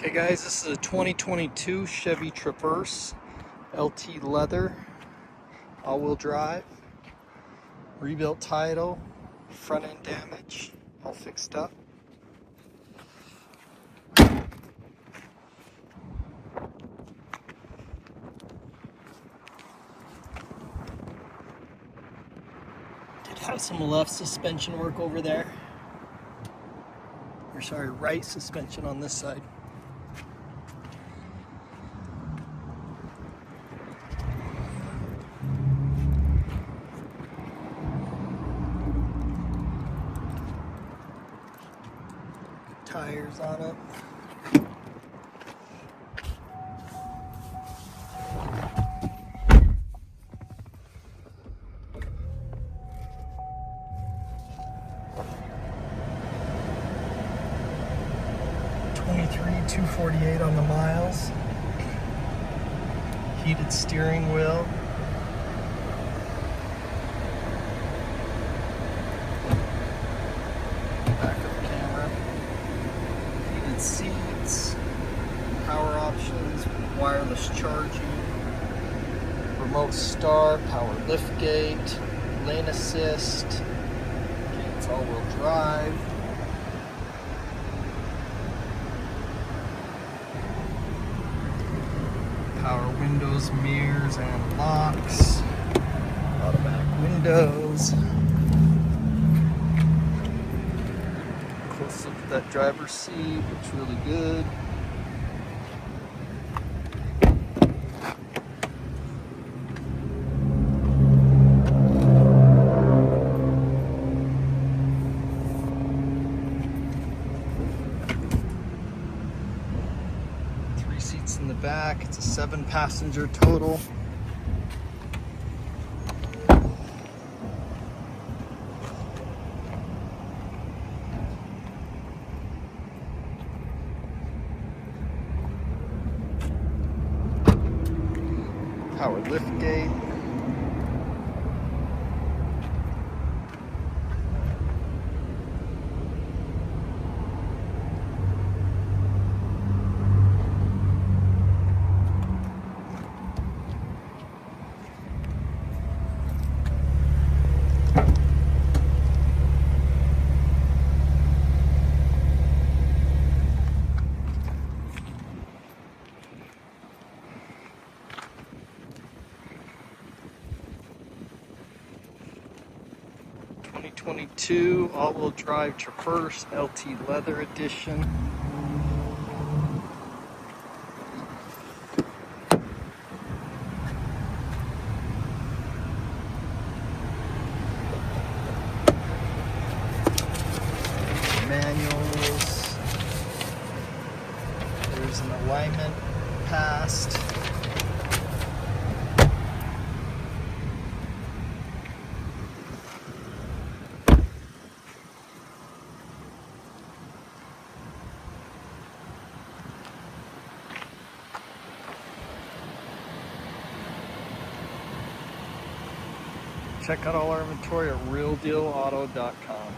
Okay guys, this is a 2022 Chevy Traverse LT Leather, all-wheel drive, rebuilt title, front end damage, all fixed up. Did have some left suspension work over there. Or sorry, right suspension on this side. Tires on it. $23,248 on the miles. Heated steering wheel. Back of the camera. Heated seats. Power options. Wireless charging. Remote start. Power liftgate. Lane assist. Okay, it's all-wheel drive. Power windows, mirrors, and locks. Automatic windows. Close look at that driver's seat, looks really good. Seats in the back. It's a 7-passenger total. Power liftgate. '22 all-wheel drive Traverse LT Leather Edition. Manuals. There's an alignment passed. Check out all our inventory at realdealauto.com.